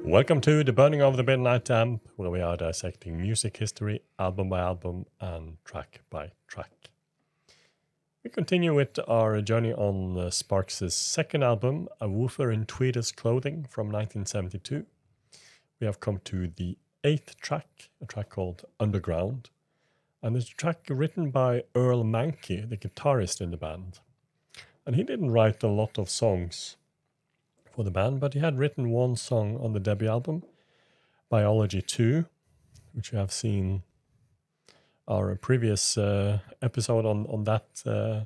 Welcome to The Burning of the Midnight Lamp, where we are dissecting music history, album by album, and track by track. We continue with our journey on Sparks' second album, A Woofer in Tweeder's Clothing from 1972. We have come to the 8th track, a track called Underground, and it's a track written by Earl Mankey, the guitarist in the band. And he didn't write a lot of songs for the band, but he had written one song on the debut album, Biology 2, which you have seen our previous episode on that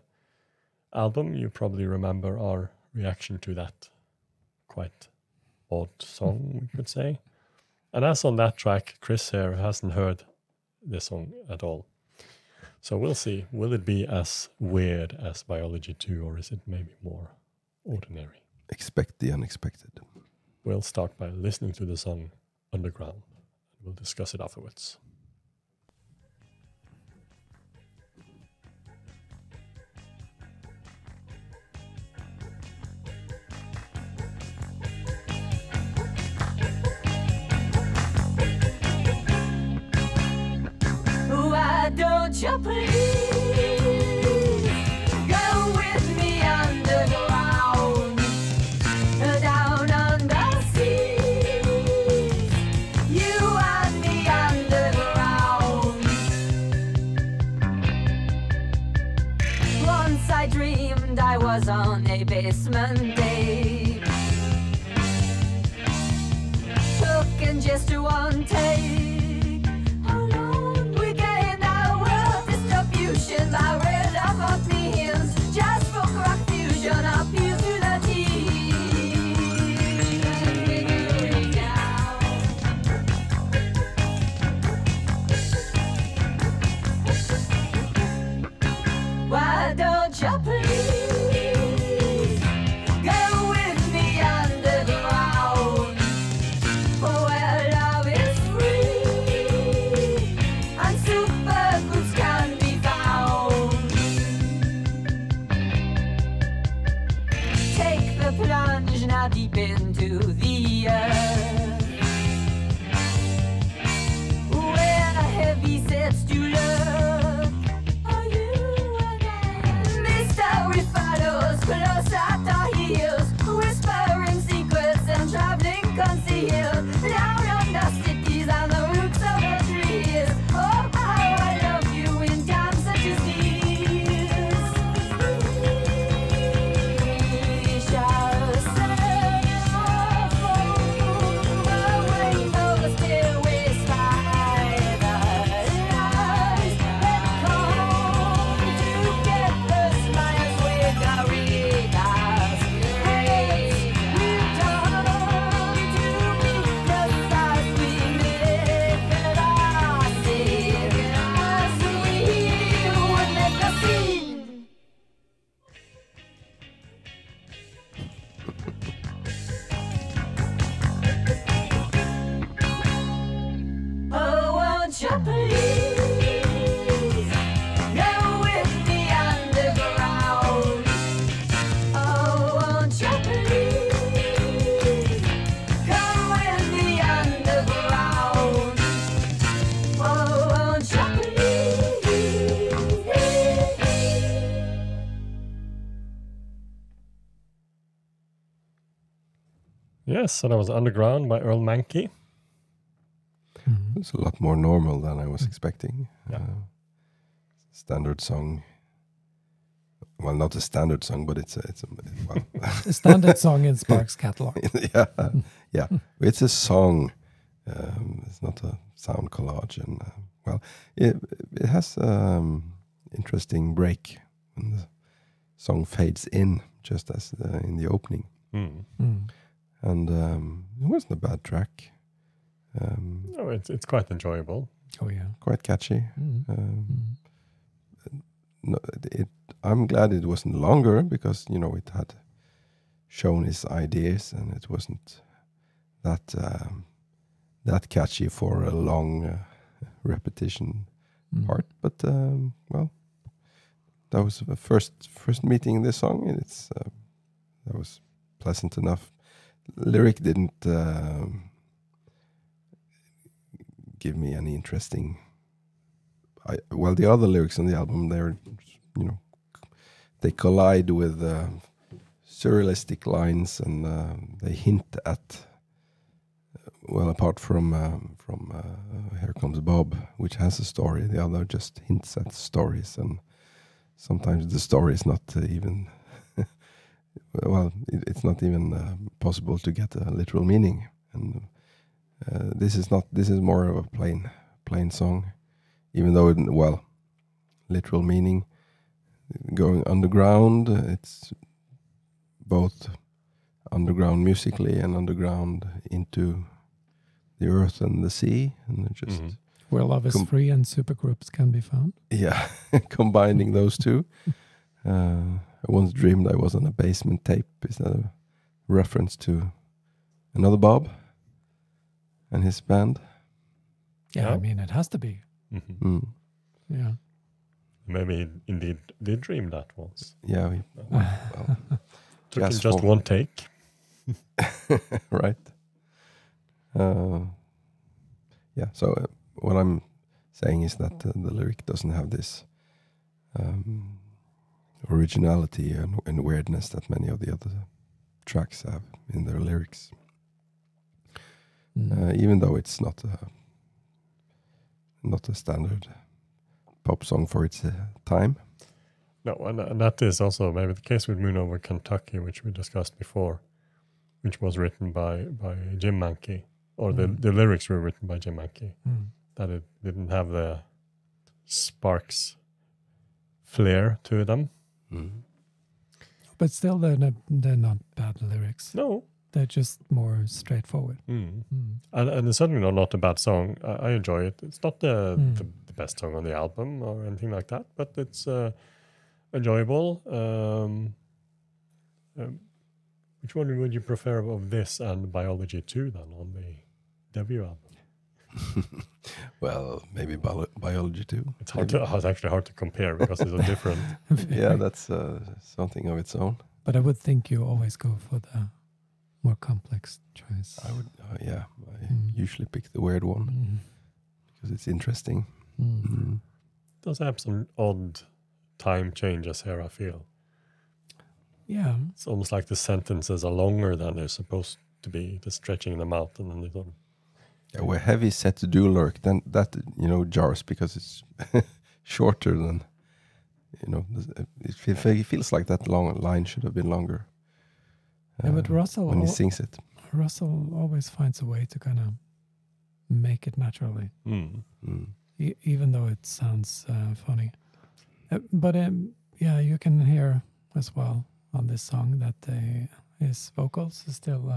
album. You probably remember our reaction to that quite odd song, we could say. And as on that track, Chris here hasn't heard this song at all. So we'll see. Will it be as weird as Biology 2, or is it maybe more ordinary? Expect the unexpected. We'll start by listening to the song Underground. We'll discuss it afterwards. Why don't you please go with me underground, down under sea? You and me underground. Once I dreamed I was on a basement day, took in just one take. I read about millions just for crack fusion, appeal to the Why don't you please go with me underground, where love is free and super goods can be plunge now deep into the earth, where heavy sets to lurk. Are you again? Mystery follows close at our heels, whispering secrets and traveling concealed down under cities and the roots of the trees. Oh, how I love you in times such as these. Yes, so that was Underground by Earl Mankey. It's a lot more normal than I was expecting. Yeah. Standard song. Well, not a standard song, but it's well. A standard song in Sparks' catalog. yeah. It's a song. It's not a sound collage, and well, it has interesting break when the song fades in, just as in the opening. And it wasn't a bad track. No, it's quite enjoyable. Oh yeah, quite catchy. No, I'm glad it wasn't longer, because it had shown his ideas, and it wasn't that catchy for a long repetition part. But well, that was the first meeting this song, and that was pleasant enough. Lyric didn't give me any interesting. Well, the other lyrics on the album, they're, you know, they collide with surrealistic lines, and they hint at. Well, apart from Here Comes Bob, which has a story, the other just hints at stories, and sometimes the story is not even. Well, it's not even possible to get a literal meaning, and this is not. This is more of a plain song, even though literal meaning. Going underground, it's both underground musically and underground into the earth and the sea, and just Where love is free and supergroups can be found. Yeah, combining those two. I once dreamed I was on a basement tape. Is that a reference to another Bob and his band? Yeah, I mean, it has to be. Yeah. Maybe he indeed did dream that once. Yeah. Took him just one take. Right. Yeah, so what I'm saying is that the lyric doesn't have this originality and weirdness that many of the other tracks have in their lyrics. Even though it's not a standard pop song for its time. No, and that is also maybe the case with Moon Over Kentucky, which we discussed before, which was written by Jim Mankey, or the lyrics were written by Jim Mankey. That it didn't have the Sparks flair to them. But still, they're not bad lyrics. No. They're just more straightforward. And it's certainly not a bad song. I enjoy it. It's not the best song on the album or anything like that, but it's enjoyable. Which one would you prefer of this and Biology 2 then on the debut album? Well, maybe Biology 2. It's actually hard to compare because it's so different. Yeah, that's something of its own. But I would think you always go for the more complex choice. I would, I usually pick the weird one because it's interesting. It does have some odd time changes here, I feel. Yeah. It's almost like the sentences are longer than they're supposed to be, just stretching them out, and then they don't. Yeah, where heavy set to do lyric, then that, jars because it's shorter than, it feels like that long line should have been longer. Yeah, but Russell, when he sings it, Russell always finds a way to kind of make it naturally, even though it sounds funny. But you can hear as well on this song that his vocals is still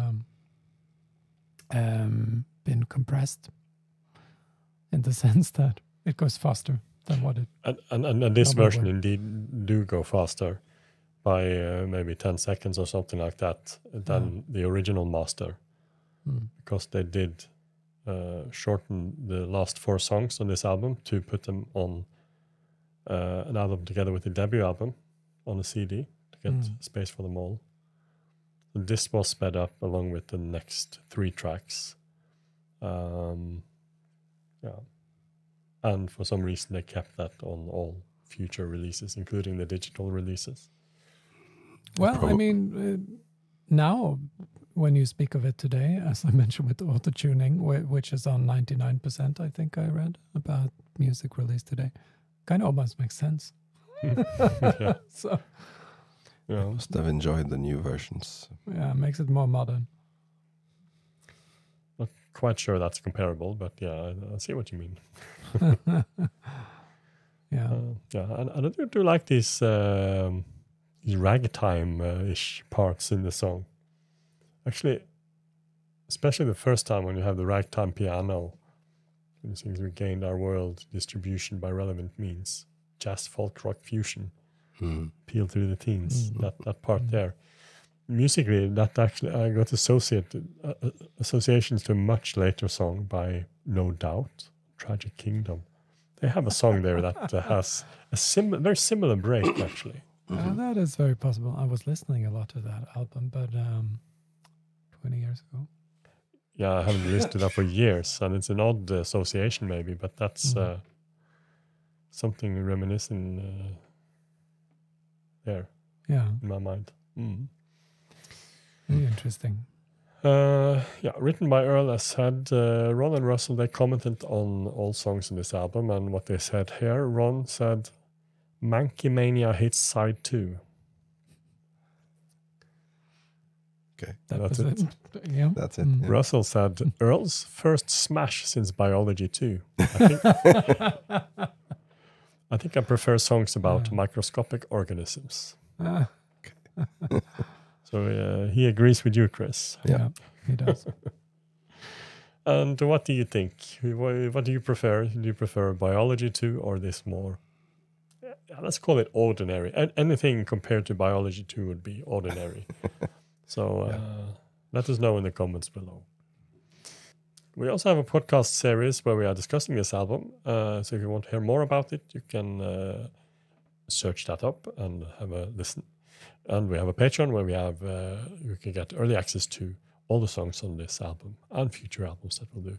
been compressed in the sense that it goes faster than what it. And this version indeed do go faster by maybe 10 seconds or something like that than the original master, because they did shorten the last 4 songs on this album to put them on an album together with the debut album on a CD to get space for them all. So this was sped up along with the next 3 tracks. And for some reason they kept that on all future releases, including the digital releases. Well, I mean, now when you speak of it today, as I mentioned with auto-tuning, which is on 99%, I think I read about music released today, kind of almost makes sense. Yeah. So, I must have enjoyed the new versions. Yeah, makes it more modern. Not quite sure that's comparable, but yeah, I see what you mean. And I do like these ragtime-ish parts in the song. Actually, especially the first time when you have the ragtime piano, and it sings "We gained our world distribution by relevant means, jazz, folk, rock fusion, appeal to the teens." That part there, musically, that actually I got associations to a much later song by No Doubt, "Tragic Kingdom." They have a song there that has a very similar break, actually. That is very possible. I was listening a lot to that album, but 20 years ago. Yeah, I haven't listened to that for years, and it's an odd association maybe, but that's something reminiscent there Yeah, in my mind. very interesting. Written by Earl, as said. Ron and Russell, they commented on all songs in this album, and what they said here. Ron said, Monkey Mania hits side 2. Okay. That's was it. Yeah. That's it. Yeah. Russell said, Earl's first smash since Biology 2. I think I prefer songs about microscopic organisms. Ah, So he agrees with you, Chris. yeah, he does. And what do you think? What do you prefer? Do you prefer Biology 2 or this more? Let's call it ordinary. Anything compared to Biology 2 would be ordinary. So let us know in the comments below. We also have a podcast series where we are discussing this album. So if you want to hear more about it, you can search that up and have a listen. And we have a Patreon where we have you can get early access to all the songs on this album and future albums that we'll do.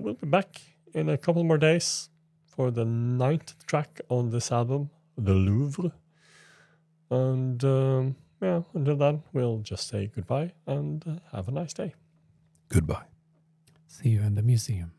We'll be back in a couple more days for the 9th track on this album, The Louvre. And until then, we'll just say goodbye and have a nice day. Goodbye. See you in the museum.